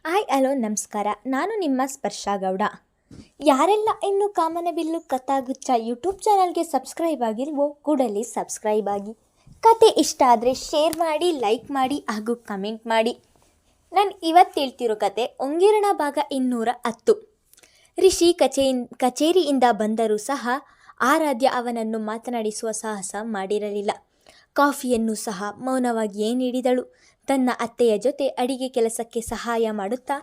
Hi hello ನಮಸ್ಕಾರ. ನಾನು ನಿಮ್ಮ ಸ್ಪರ್ಶ ಗೌಡ. ಯಾರೆಲ್ಲ ಇನ್ನೂ ಕಾಮನಬಿಲ್ಲು ಕಥಾಗುಚ್ಛ ಯೂಟ್ಯೂಬ್ ಚಾನಲ್ಗೆ ಸಬ್ಸ್ಕ್ರೈಬ್ ಆಗಿಲ್ವೋ ಕೂಡಲೇ ಸಬ್ಸ್ಕ್ರೈಬ್ ಆಗಿ. ಕತೆ ಇಷ್ಟ ಆದರೆ ಶೇರ್ ಮಾಡಿ, ಲೈಕ್ ಮಾಡಿ ಹಾಗೂ ಕಮೆಂಟ್ ಮಾಡಿ. ನಾನು ಇವತ್ತು ಹೇಳ್ತಿರೋ ಕತೆ ಒಂಗಿರಣ ಭಾಗ 210. ರಿಷಿ ಕಚೇರಿಯಿಂದ ಬಂದರೂ ಸಹ ಆರಾಧ್ಯ ಅವನನ್ನು ಮಾತನಾಡಿಸುವ ಸಾಹಸ ಮಾಡಿರಲಿಲ್ಲ. ಕಾಫಿಯನ್ನು ಸಹ ಮೌನವಾಗಿಯೇ ನೀಡಿದಳು. ತನ್ನ ಅತ್ತೆಯ ಜೊತೆ ಅಡಿಗೆ ಕೆಲಸಕ್ಕೆ ಸಹಾಯ ಮಾಡುತ್ತಾ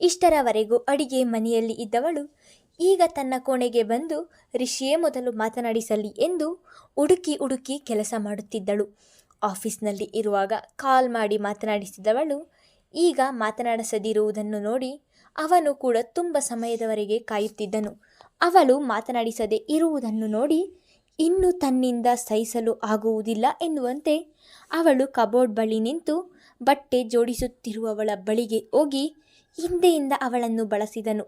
ಇಷ್ಟರವರೆಗೂ ಅಡಿಗೆ ಮನೆಯಲ್ಲಿ ಇದ್ದವಳು ಈಗ ತನ್ನ ಕೋಣೆಗೆ ಬಂದು ರಿಷಿಯೇ ಮೊದಲು ಮಾತನಾಡಿಸಲಿ ಎಂದು ಹುಡುಕಿ ಕೆಲಸ ಮಾಡುತ್ತಿದ್ದಳು. ಆಫೀಸ್ನಲ್ಲಿ ಇರುವಾಗ ಕಾಲ್ ಮಾಡಿ ಮಾತನಾಡಿಸಿದವಳು ಈಗ ಮಾತನಾಡಿಸದಿರುವುದನ್ನು ನೋಡಿ ಅವನು ಕೂಡ ತುಂಬ ಸಮಯದವರೆಗೆ ಕಾಯುತ್ತಿದ್ದನು. ಅವಳು ಮಾತನಾಡಿಸದೆ ಇರುವುದನ್ನು ನೋಡಿ ಇನ್ನು ತನ್ನಿಂದ ಸಹಿಸಲು ಆಗುವುದಿಲ್ಲ ಎನ್ನುವಂತೆ ಅವಳು ಕಬೋರ್ಡ್ ಬಳಿ ನಿಂತು ಬಟ್ಟೆ ಜೋಡಿಸುತ್ತಿರುವವಳ ಬಳಿಗೆ ಹೋಗಿ ಹಿಂದೆಯಿಂದ ಅವಳನ್ನು ಬಳಸಿದನು.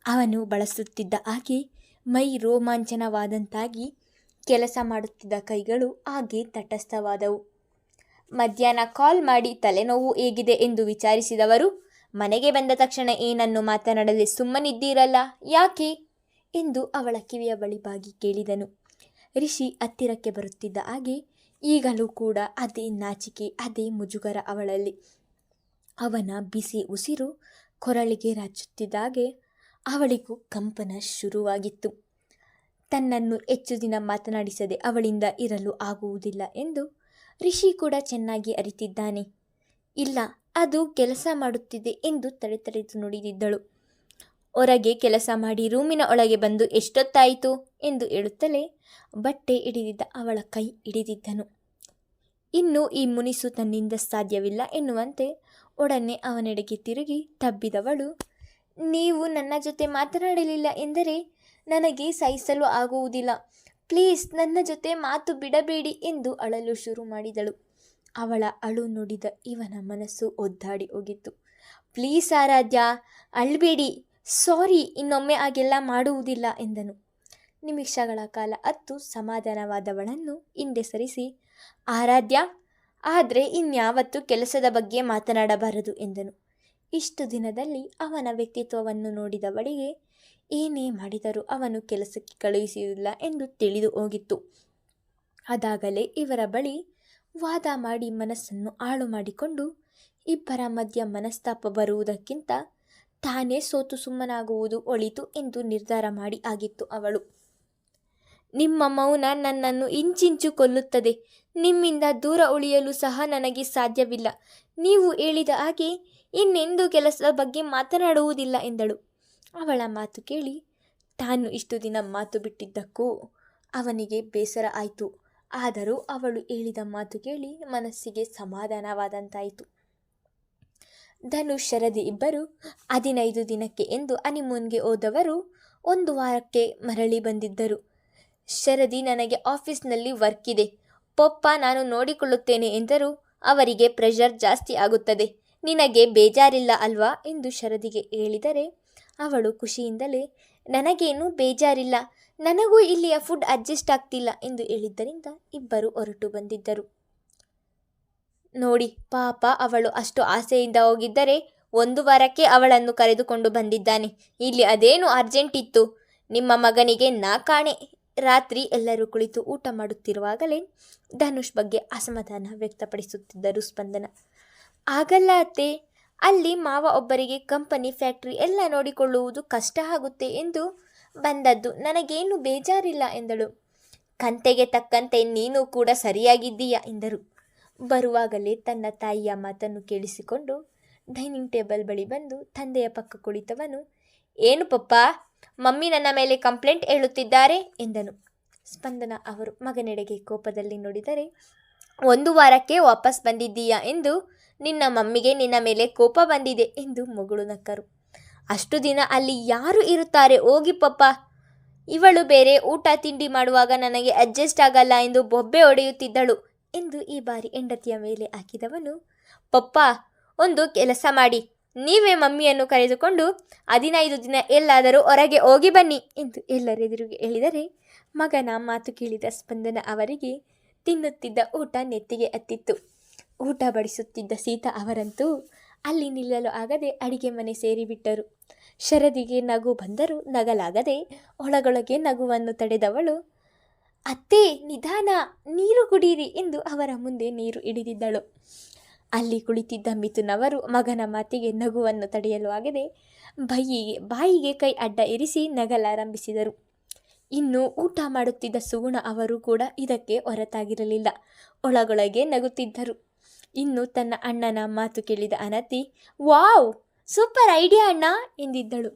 ಅವನು ಬಳಸುತ್ತಿದ್ದ ಹಾಗೆ ಮೈ ರೋಮಾಂಚನವಾದಂತಾಗಿ ಕೆಲಸ ಮಾಡುತ್ತಿದ್ದ ಕೈಗಳು ಹಾಗೆ ತಟಸ್ಥವಾದವು. ಮಧ್ಯಾಹ್ನ ಕಾಲ್ ಮಾಡಿ ತಲೆನೋವು ಹೇಗಿದೆ ಎಂದು ವಿಚಾರಿಸಿದವರು ಮನೆಗೆ ಬಂದ ತಕ್ಷಣ ಏನನ್ನು ಮಾತನಾಡದೆ ಸುಮ್ಮನಿದ್ದೀರಲ್ಲ, ಯಾಕೆ ಎಂದು ಅವಳ ಕಿವಿಯ ಬಳಿ ಬಾಗಿ ಕೇಳಿದನು. ರಿಷಿ ಹತ್ತಿರಕ್ಕೆ ಬರುತ್ತಿದ್ದ ಹಾಗೆ ಈಗಲೂ ಕೂಡ ಅದೇ ನಾಚಿಕೆ, ಅದೇ ಮುಜುಗರ ಅವಳಲ್ಲಿ. ಅವನ ಬಿಸಿ ಉಸಿರು ಕೊರಳಿಗೆ ರಾಚುತ್ತಿದ್ದಾಗೆ ಅವಳಿಗೂ ಕಂಪನ ಶುರುವಾಗಿತ್ತು. ತನ್ನನ್ನು ಹೆಚ್ಚು ದಿನ ಮಾತನಾಡಿಸದೆ ಅವಳಿಂದ ಇರಲು ಆಗುವುದಿಲ್ಲ ಎಂದು ರಿಷಿ ಕೂಡ ಚೆನ್ನಾಗಿ ಅರಿತಿದ್ದಾನೆ. ಇಲ್ಲ, ಅದು ಕೆಲಸ ಮಾಡುತ್ತಿದೆ ಎಂದು ತಡೆದು ನುಡಿದಿದ್ದಳು. ಹೊರಗೆ ಕೆಲಸ ಮಾಡಿ ರೂಮಿನ ಒಳಗೆ ಬಂದು ಎಷ್ಟೊತ್ತಾಯಿತು ಎಂದು ಹೇಳುತ್ತಲೇ ಬಟ್ಟೆ ಹಿಡಿದಿದ್ದ ಅವಳ ಕೈ ಹಿಡಿದಿದ್ದನು. ಇನ್ನು ಈ ಮುನಿಸು ತನ್ನಿಂದ ಸಾಧ್ಯವಿಲ್ಲ ಎನ್ನುವಂತೆ ಒಡನೆ ಅವನೆಡೆಗೆ ತಿರುಗಿ ತಬ್ಬಿದವಳು, ನೀವು ನನ್ನ ಜೊತೆ ಮಾತನಾಡಲಿಲ್ಲ ಎಂದರೆ ನನಗೆ ಸಹಿಸಲು ಆಗುವುದಿಲ್ಲ. ಪ್ಲೀಸ್ ನನ್ನ ಜೊತೆ ಮಾತು ಬಿಡಬೇಡಿ ಎಂದು ಅಳಲು ಶುರು ಮಾಡಿದಳು. ಅವಳ ಅಳು ನೋಡಿದ ಇವನ ಮನಸ್ಸು ಒದ್ದಾಡಿ ಹೋಗಿತ್ತು. ಪ್ಲೀಸ್ ಆರಾಧ್ಯ, ಅಳ್ಬೇಡಿ, ಸಾರಿ, ಇನ್ನೊಮ್ಮೆ ಹಾಗೆಲ್ಲ ಮಾಡುವುದಿಲ್ಲ ಎಂದನು. ನಿಮಿಷಗಳ ಕಾಲ ಅತ್ತು ಸಮಾಧಾನವಾದವಳನ್ನು ಹಿಂದೆ ಸರಿಸಿ, ಆರಾಧ್ಯ, ಆದರೆ ಇನ್ಯಾವತ್ತೂ ಕೆಲಸದ ಬಗ್ಗೆ ಮಾತನಾಡಬಾರದು ಎಂದನು. ಇಷ್ಟು ದಿನದಲ್ಲಿ ಅವನ ವ್ಯಕ್ತಿತ್ವವನ್ನು ನೋಡಿದವಳಿಗೆ ಏನೇ ಮಾಡಿದರೂ ಅವನು ಕೆಲಸಕ್ಕೆ ಕಳುಹಿಸುವುದಿಲ್ಲ ಎಂದು ತಿಳಿದು ಹೋಗಿತ್ತು. ಅದಾಗಲೇ ಇವರ ಬಳಿ ವಾದ ಮಾಡಿ ಮನಸ್ಸನ್ನು ಹಾಳು ಮಾಡಿಕೊಂಡು ಇಬ್ಬರ ಮಧ್ಯ ಮನಸ್ತಾಪ ಬರುವುದಕ್ಕಿಂತ ತಾನೇ ಸೋತು ಸುಮ್ಮನಾಗುವುದು ಒಳಿತು ಎಂದು ನಿರ್ಧಾರ ಮಾಡಿ ಆಗಿತ್ತು ಅವಳು. ನಿಮ್ಮ ಮೌನ ನನ್ನನ್ನು ಇಂಚಿಂಚು ಕೊಲ್ಲುತ್ತದೆ. ನಿಮ್ಮಿಂದ ದೂರ ಉಳಿಯಲು ಸಹ ನನಗೆ ಸಾಧ್ಯವಿಲ್ಲ. ನೀವು ಹೇಳಿದ ಹಾಗೆ ಇನ್ನೆಂದೂ ಕೆಲಸದ ಬಗ್ಗೆ ಮಾತನಾಡುವುದಿಲ್ಲ ಎಂದಳು. ಅವಳ ಮಾತು ಕೇಳಿ ತಾನು ಇಷ್ಟು ದಿನ ಮಾತು ಬಿಟ್ಟಿದ್ದಕ್ಕೂ ಅವನಿಗೆ ಬೇಸರ ಆಯಿತು. ಆದರೂ ಅವಳು ಹೇಳಿದ ಮಾತು ಕೇಳಿ ಮನಸ್ಸಿಗೆ ಸಮಾಧಾನವಾದಂತಾಯಿತು. ಧನುಷ್, ಶರದಿ ಇಬ್ಬರು 15 ದಿನಕ್ಕೆ ಎಂದು ಹನಿಮೂನ್ಗೆ ಹೋದವರು 1 ವಾರಕ್ಕೆ ಮರಳಿ ಬಂದಿದ್ದರು. ಶರದಿ, ನನಗೆ ಆಫೀಸ್ನಲ್ಲಿ ವರ್ಕ್ ಇದೆ, ಪಪ್ಪ ನಾನು ನೋಡಿಕೊಳ್ಳುತ್ತೇನೆ ಎಂದರು. ಅವರಿಗೆ ಪ್ರೆಷರ್ ಜಾಸ್ತಿ ಆಗುತ್ತದೆ, ನಿನಗೆ ಬೇಜಾರಿಲ್ಲ ಅಲ್ವಾ ಎಂದು ಶರದಿಗೆ ಹೇಳಿದರೆ ಅವಳು ಖುಷಿಯಿಂದಲೇ ನನಗೇನು ಬೇಜಾರಿಲ್ಲ, ನನಗೂ ಇಲ್ಲಿಯ ಫುಡ್ ಅಡ್ಜಸ್ಟ್ ಆಗ್ತಿಲ್ಲ ಎಂದು ಹೇಳಿದ್ದರಿಂದ ಇಬ್ಬರು ಹೊರಟು ಬಂದಿದ್ದರು. ನೋಡಿ ಪಾಪ, ಅವಳು ಅಷ್ಟು ಆಸೆಯಿಂದ ಹೋಗಿದ್ದರೆ 1 ವಾರಕ್ಕೆ ಅವಳನ್ನು ಕರೆದುಕೊಂಡು ಬಂದಿದ್ದಾನೆ. ಇಲ್ಲಿ ಅದೇನು ಅರ್ಜೆಂಟ್ ಇತ್ತು? ನಿಮ್ಮ ಮಗನಿಗೆ ನಾ ಕಾಣೆ. ರಾತ್ರಿ ಎಲ್ಲರೂ ಕುಳಿತು ಊಟ ಮಾಡುತ್ತಿರುವಾಗಲೇ ಧನುಷ್ ಬಗ್ಗೆ ಅಸಮಾಧಾನ ವ್ಯಕ್ತಪಡಿಸುತ್ತಿದ್ದರು ಸ್ಪಂದನ. ಆಗಲ್ಲ ಅತ್ತೆ, ಅಲ್ಲಿ ಮಾವ ಒಬ್ಬರಿಗೆ ಕಂಪನಿ ಫ್ಯಾಕ್ಟ್ರಿ ಎಲ್ಲ ನೋಡಿಕೊಳ್ಳುವುದು ಕಷ್ಟ ಆಗುತ್ತೆ ಎಂದು ಬಂದದ್ದು, ನನಗೇನು ಬೇಜಾರಿಲ್ಲ ಎಂದಳು. ಕಂತೆಗೆ ತಕ್ಕಂತೆ ನೀನು ಕೂಡ ಸರಿಯಾಗಿದ್ದೀಯಾ ಎಂದರು. ಬರುವಾಗಲೇ ತನ್ನ ತಾಯಿಯ ಮಾತನ್ನು ಕೇಳಿಸಿಕೊಂಡು ಡೈನಿಂಗ್ ಟೇಬಲ್ ಬಳಿ ಬಂದು ತಂದೆಯ ಪಕ್ಕ ಕುಳಿತವನು, ಏನು ಪಪ್ಪ, ಮಮ್ಮಿ ನನ್ನ ಮೇಲೆ ಕಂಪ್ಲೇಂಟ್ ಹೇಳುತ್ತಿದ್ದಾರೆ ಎಂದನು. ಸ್ಪಂದನ ಅವರು ಮಗನೆಡೆಗೆ ಕೋಪದಲ್ಲಿ ನೋಡಿದರೆ, 1 ವಾರಕ್ಕೆ ವಾಪಸ್ ಬಂದಿದ್ದೀಯಾ ಎಂದು ನಿನ್ನ ಮಮ್ಮಿಗೆ ನಿನ್ನ ಮೇಲೆ ಕೋಪ ಬಂದಿದೆ ಎಂದು ಮುಗುಳು ನಕ್ಕರು. ಅಷ್ಟು ದಿನ ಅಲ್ಲಿ ಯಾರು ಇರುತ್ತಾರೆ, ಹೋಗಿ ಪಪ್ಪ. ಇವಳು ಬೇರೆ ಊಟ ತಿಂಡಿ ಮಾಡುವಾಗ ನನಗೆ ಅಡ್ಜಸ್ಟ್ ಆಗಲ್ಲ ಎಂದು ಬೊಬ್ಬೆ ಹೊಡೆಯುತ್ತಿದ್ದಳು ಎಂದು ಈ ಬಾರಿ ಹೆಂಡತಿಯ ಮೇಲೆ ಹಾಕಿದವನು, ಪಪ್ಪ ಒಂದು ಕೆಲಸ ಮಾಡಿ, ನೀವೇ ಮಮ್ಮಿಯನ್ನು ಕರೆದುಕೊಂಡು 15 ದಿನ ಎಲ್ಲಾದರೂ ಹೊರಗೆ ಹೋಗಿ ಬನ್ನಿ ಎಂದು ಎಲ್ಲರೆದುರಿಗೆ ಹೇಳಿದರೆ ಮಗನ ಮಾತು ಕೇಳಿದ ಸ್ಪಂದನ ಅವರಿಗೆ ತಿನ್ನುತ್ತಿದ್ದ ಊಟ ನೆತ್ತಿಗೆ ಹತ್ತಿತ್ತು. ಊಟ ಬಡಿಸುತ್ತಿದ್ದ ಸೀತಾ ಅವರಂತೂ ಅಲ್ಲಿ ನಿಲ್ಲಲು ಆಗದೆ ಅಡಿಗೆ ಮನೆ ಸೇರಿಬಿಟ್ಟರು. ಶರದಿಗೆ ನಗು ಬಂದರೂ ನಗಲಾಗದೆ ಒಳಗೊಳಗೆ ನಗುವನ್ನು ತಡೆದವಳು, ಅತ್ತೆ ನಿಧಾನ, ನೀರು ಕುಡೀರಿ ಎಂದು ಅವರ ಮುಂದೆ ನೀರು ಹಿಡಿದಿದ್ದಳು. ಅಲ್ಲಿ ಕುಳಿತಿದ್ದ ಮಿಥುನ್ ಅವರು ಮಗನ ಮಾತಿಗೆ ನಗುವನ್ನು ತಡೆಯಲು ಆಗದೆ ಬಾಯಿಗೆ ಕೈ ಅಡ್ಡ ಇರಿಸಿ ನಗಲಾರಂಭಿಸಿದರು. ಇನ್ನು ಊಟ ಮಾಡುತ್ತಿದ್ದ ಸುಗುಣ ಅವರು ಕೂಡ ಇದಕ್ಕೆ ಹೊರತಾಗಿರಲಿಲ್ಲ. ಒಳಗೊಳಗೆ ನಗುತ್ತಿದ್ದರು. ಇನ್ನು ತನ್ನ ಅಣ್ಣನ ಮಾತು ಕೇಳಿದ ಅನತಿ, ವಾವ್, ಸೂಪರ್ ಐಡಿಯಾ ಅಣ್ಣ ಎಂದಿದ್ದಳು.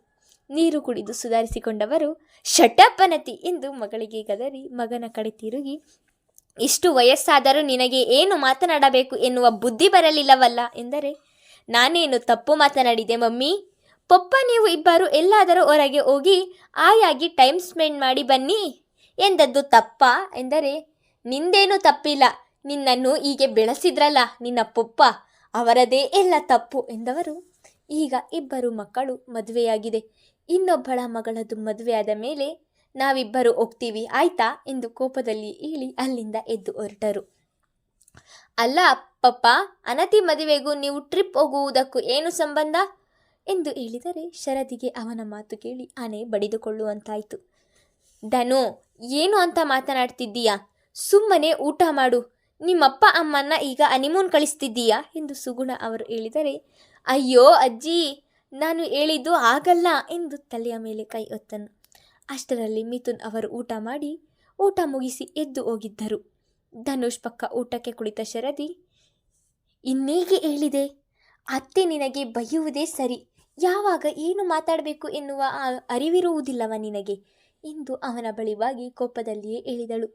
ನೀರು ಕುಡಿದು ಸುಧಾರಿಸಿಕೊಂಡವರು, ಶಟಪ್ ಅನತಿ ಎಂದು ಮಗಳಿಗೆ ಗದರಿ ಮಗನ ಕಡೆ ತಿರುಗಿ, ಇಷ್ಟು ವಯಸ್ಸಾದರೂ ನಿನಗೆ ಏನು ಮಾತನಾಡಬೇಕು ಎನ್ನುವ ಬುದ್ಧಿ ಬರಲಿಲ್ಲವಲ್ಲ ಎಂದರೆ, ನಾನೇನು ತಪ್ಪು ಮಾತನಾಡಿದೆ ಮಮ್ಮಿ? ಪಪ್ಪ ನೀವು ಇಬ್ಬರು ಎಲ್ಲಾದರೂ ಹೊರಗೆ ಹೋಗಿ ಆಯಾಗಿ ಟೈಮ್ ಸ್ಪೆಂಡ್ ಮಾಡಿ ಬನ್ನಿ ಎಂದದ್ದು ತಪ್ಪಾ ಎಂದರೆ, ನಿಂದೇನೂ ತಪ್ಪಿಲ್ಲ, ನಿನ್ನನ್ನು ಹೀಗೆ ಬೆಳೆಸಿದ್ರಲ್ಲ ನಿನ್ನ ಪಪ್ಪ, ಅವರದೇ ಎಲ್ಲ ತಪ್ಪು ಎಂದವರು. ಈಗ ಇಬ್ಬರು ಮಕ್ಕಳು ಮದುವೆಯಾಗಿದೆ, ಇನ್ನೊಬ್ಬಳ ಮಗಳದು ಮದುವೆಯಾದ ಮೇಲೆ ನಾವಿಬ್ಬರು ಹೋಗ್ತೀವಿ ಆಯ್ತಾ ಎಂದು ಕೋಪದಲ್ಲಿ ಹೇಳಿ ಅಲ್ಲಿಂದ ಎದ್ದು ಹೊರಟರು. ಅಲ್ಲ ಪಪ್ಪ, ಅನತಿ ಮದುವೆಗೂ ನೀವು ಟ್ರಿಪ್ ಹೋಗುವುದಕ್ಕೂ ಏನು ಸಂಬಂಧ ಎಂದು ಹೇಳಿದರೆ ಶರದಿಗೆ ಅವನ ಮಾತು ಕೇಳಿ ಆನೆ ಬಡಿದುಕೊಳ್ಳುವಂತಾಯಿತು. ಧನು, ಏನು ಅಂತ ಮಾತನಾಡ್ತಿದ್ದೀಯಾ? ಸುಮ್ಮನೆ ಊಟ ಮಾಡು. ನಿಮ್ಮಪ್ಪ ಅಮ್ಮನ್ನ ಈಗ ಹನಿಮೂನ್ ಕಳಿಸ್ತಿದ್ದೀಯಾ ಎಂದು ಸುಗುಣ ಅವರು ಹೇಳಿದರೆ, ಅಯ್ಯೋ ಅಜ್ಜಿ, ನಾನು ಹೇಳಿದ್ದು ಆಗಲ್ಲ ಎಂದು ತಲೆಯ ಮೇಲೆ ಕೈ ಹೊತ್ತನು. ಅಷ್ಟರಲ್ಲಿ ಮಿಥುನ್ ಅವರು ಊಟ ಮುಗಿಸಿ ಎದ್ದು ಹೋಗಿದ್ದರು. ಧನುಷ್ ಪಕ್ಕ ಊಟಕ್ಕೆ ಕುಳಿತ ಶರದಿ, ಇನ್ನೇಗೆ ಹೇಳಿದೆ, ಅತ್ತೆ ನಿನಗೆ ಬೈಯುವುದೇ ಸರಿ, ಯಾವಾಗ ಏನು ಮಾತಾಡಬೇಕು ಎನ್ನುವ ಅರಿವಿರುವುದಿಲ್ಲವ ನಿನಗೆ ಎಂದು ಅವನ ಬಳಿವಾಗಿ ಕೋಪದಲ್ಲಿಯೇ ಹೇಳಿದಳು.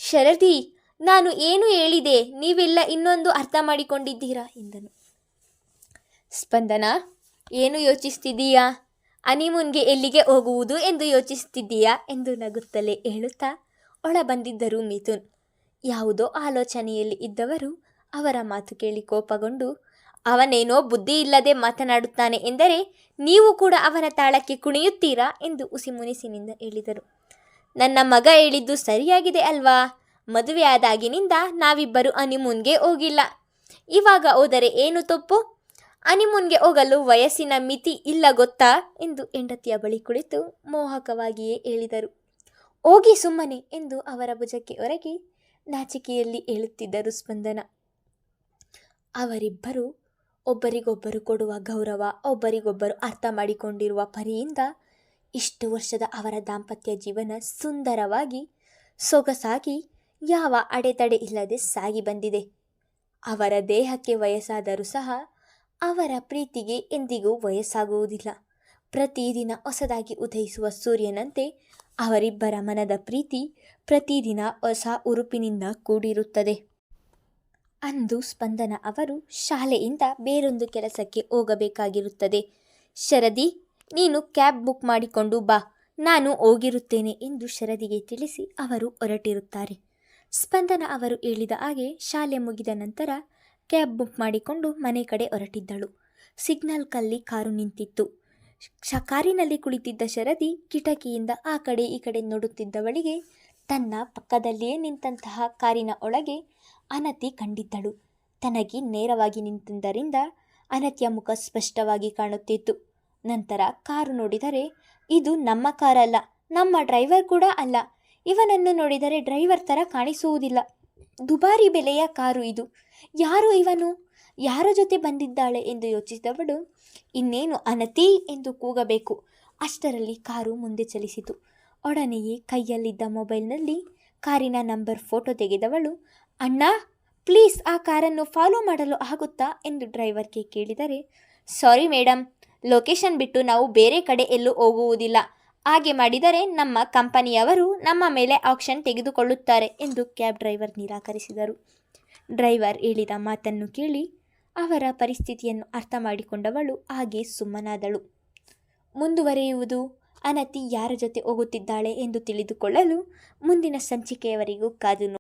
ಶರದಿ, ನಾನು ಏನು ಹೇಳಿದೆ, ನೀವೆಲ್ಲ ಇನ್ನೊಂದು ಅರ್ಥ ಮಾಡಿಕೊಂಡಿದ್ದೀರಾ ಎಂದನು. ಸ್ಪಂದನ, ಏನು ಯೋಚಿಸ್ತಿದ್ದೀಯಾ? ಹನಿಮೂನ್ಗೆ ಎಲ್ಲಿಗೆ ಹೋಗುವುದು ಎಂದು ಯೋಚಿಸ್ತಿದ್ದೀಯಾ ಎಂದು ನಗುತ್ತಲೇ ಹೇಳುತ್ತಾ ಒಳ ಬಂದಿದ್ದರು ಮಿಥುನ್. ಯಾವುದೋ ಆಲೋಚನೆಯಲ್ಲಿ ಇದ್ದವರು ಅವರ ಮಾತು ಕೇಳಿ ಕೋಪಗೊಂಡು, ಅವನೇನೋ ಬುದ್ಧಿ ಇಲ್ಲದೆ ಮಾತನಾಡುತ್ತಾನೆ ಎಂದರೆ ನೀವು ಕೂಡ ಅವನ ತಾಳಕ್ಕೆ ಕುಣಿಯುತ್ತೀರಾ ಎಂದು ಉಸಿಮುನಿಸಿನಿಂದ ಹೇಳಿದರು. ನನ್ನ ಮಗ ಹೇಳಿದ್ದು ಸರಿಯಾಗಿದೆ ಅಲ್ವಾ? ಮದುವೆ ಆದಾಗಿನಿಂದ ನಾವಿಬ್ಬರು ಹನಿಮೂನ್ಗೆ ಹೋಗಿಲ್ಲ, ಇವಾಗ ಹೋದರೆ ಏನು ತಪ್ಪು? ಹನಿಮೂನ್ಗೆ ಹೋಗಲು ವಯಸ್ಸಿನ ಮಿತಿ ಇಲ್ಲ ಗೊತ್ತಾ ಎಂದು ಹೆಂಡತಿಯ ಬಳಿ ಕುಳಿತು ಮೋಹಕವಾಗಿಯೇ ಹೇಳಿದರು. ಹೋಗಿ ಸುಮ್ಮನೆ ಎಂದು ಅವರ ಭುಜಕ್ಕೆ ಹೊರಗೆ ನಾಚಿಕೆಯಲ್ಲಿ ಹೇಳುತ್ತಿದ್ದರು ಸ್ಪಂದನ. ಅವರಿಬ್ಬರು ಒಬ್ಬರಿಗೊಬ್ಬರು ಕೊಡುವ ಗೌರವ, ಒಬ್ಬರಿಗೊಬ್ಬರು ಅರ್ಥ ಮಾಡಿಕೊಂಡಿರುವ ಪರಿಯಿಂದ ಇಷ್ಟು ವರ್ಷದ ಅವರ ದಾಂಪತ್ಯ ಜೀವನ ಸುಂದರವಾಗಿ ಸೊಗಸಾಗಿ ಯಾವ ಅಡೆತಡೆ ಇಲ್ಲದೆ ಸಾಗಿ ಬಂದಿದೆ. ಅವರ ದೇಹಕ್ಕೆ ವಯಸ್ಸಾದರೂ ಸಹ ಅವರ ಪ್ರೀತಿಗೆ ಎಂದಿಗೂ ವಯಸ್ಸಾಗುವುದಿಲ್ಲ. ಪ್ರತಿದಿನ ಹೊಸದಾಗಿ ಉದಯಿಸುವ ಸೂರ್ಯನಂತೆ ಅವರಿಬ್ಬರ ಮನದ ಪ್ರೀತಿ ಪ್ರತಿದಿನ ಹೊಸ ಉರುಪಿನಿಂದ ಕೂಡಿರುತ್ತದೆ. ಅಂದು ಸ್ಪಂದನ ಅವರು ಶಾಲೆಯಿಂದ ಬೇರೊಂದು ಕೆಲಸಕ್ಕೆ ಹೋಗಬೇಕಾಗಿರುತ್ತದೆ. ಶರದಿ, ನೀನು ಕ್ಯಾಬ್ ಬುಕ್ ಮಾಡಿಕೊಂಡು ಬಾ, ನಾನು ಹೋಗಿರುತ್ತೇನೆ ಎಂದು ಶರದಿಗೆ ತಿಳಿಸಿ ಅವರು ಹೊರಟಿರುತ್ತಾರೆ. ಸ್ಪಂದನ ಅವರು ಹೇಳಿದ ಹಾಗೆ ಶಾಲೆ ಮುಗಿದ ನಂತರ ಕ್ಯಾಬ್ ಬುಕ್ ಮಾಡಿಕೊಂಡು ಮನೆ ಕಡೆ ಹೊರಟಿದ್ದಳು. ಸಿಗ್ನಲ್ ಕಲ್ಲಿ ಕಾರು ನಿಂತಿತ್ತು. ಕಾರಿನಲ್ಲಿ ಕುಳಿತಿದ್ದ ಶರದಿ ಕಿಟಕಿಯಿಂದ ಆ ಕಡೆ ಈ ಕಡೆ ನೋಡುತ್ತಿದ್ದವಳಿಗೆ ತನ್ನ ಪಕ್ಕದಲ್ಲಿಯೇ ನಿಂತಹ ಕಾರಿನ ಒಳಗೆ ಅನತಿ ಕಂಡಿದ್ದಳು. ತನಗೆ ನೇರವಾಗಿ ನಿಂತಿದ್ದರಿಂದ ಅನತಿಯ ಮುಖ ಸ್ಪಷ್ಟವಾಗಿ ಕಾಣುತ್ತಿತ್ತು. ನಂತರ ಕಾರು ನೋಡಿದರೆ ಇದು ನಮ್ಮ ಕಾರಲ್ಲ, ನಮ್ಮ ಡ್ರೈವರ್ ಕೂಡ ಅಲ್ಲ, ಇವನನ್ನು ನೋಡಿದರೆ ಡ್ರೈವರ್ ಥರ ಕಾಣಿಸುವುದಿಲ್ಲ, ದುಬಾರಿ ಬೆಲೆಯ ಕಾರು ಇದು, ಯಾರು ಇವನು, ಯಾರ ಜೊತೆ ಬಂದಿದ್ದಾಳೆ ಎಂದು ಯೋಚಿಸಿದವಳು ಇನ್ನೇನು ಅನತಿ ಎಂದು ಕೂಗಬೇಕು. ಅಷ್ಟರಲ್ಲಿ ಕಾರು ಮುಂದೆ ಚಲಿಸಿತು. ಒಡನೆಯೇ ಕೈಯಲ್ಲಿದ್ದ ಮೊಬೈಲ್ನಲ್ಲಿ ಕಾರಿನ ನಂಬರ್ ಫೋಟೋ ತೆಗೆದವಳು, ಅಣ್ಣ ಪ್ಲೀಸ್ ಆ ಕಾರನ್ನು ಫಾಲೋ ಮಾಡಲು ಆಗುತ್ತಾ ಎಂದು ಡ್ರೈವರ್ಗೆ ಕೇಳಿದರೆ, ಸಾರಿ ಮೇಡಮ್, ಲೊಕೇಶನ್ ಬಿಟ್ಟು ನಾವು ಬೇರೆ ಕಡೆ ಎಲ್ಲೂ ಹೋಗುವುದಿಲ್ಲ, ಹಾಗೆ ಮಾಡಿದರೆ ನಮ್ಮ ಕಂಪನಿಯವರು ನಮ್ಮ ಮೇಲೆ ಆಕ್ಷನ್ ತೆಗೆದುಕೊಳ್ಳುತ್ತಾರೆ ಎಂದು ಕ್ಯಾಬ್ ಡ್ರೈವರ್ ನಿರಾಕರಿಸಿದರು. ಡ್ರೈವರ್ ಹೇಳಿದ ಮಾತನ್ನು ಕೇಳಿ ಅವರ ಪರಿಸ್ಥಿತಿಯನ್ನು ಅರ್ಥ ಮಾಡಿಕೊಂಡವಳು ಹಾಗೆ ಸುಮ್ಮನಾದಳು. ಮುಂದುವರಿಯುವುದು, ಅನತಿ ಯಾರ ಜೊತೆ ಹೋಗುತ್ತಿದ್ದಾಳೆ ಎಂದು ತಿಳಿದುಕೊಳ್ಳಲು ಮುಂದಿನ ಸಂಚಿಕೆಯವರೆಗೂ ಕಾದು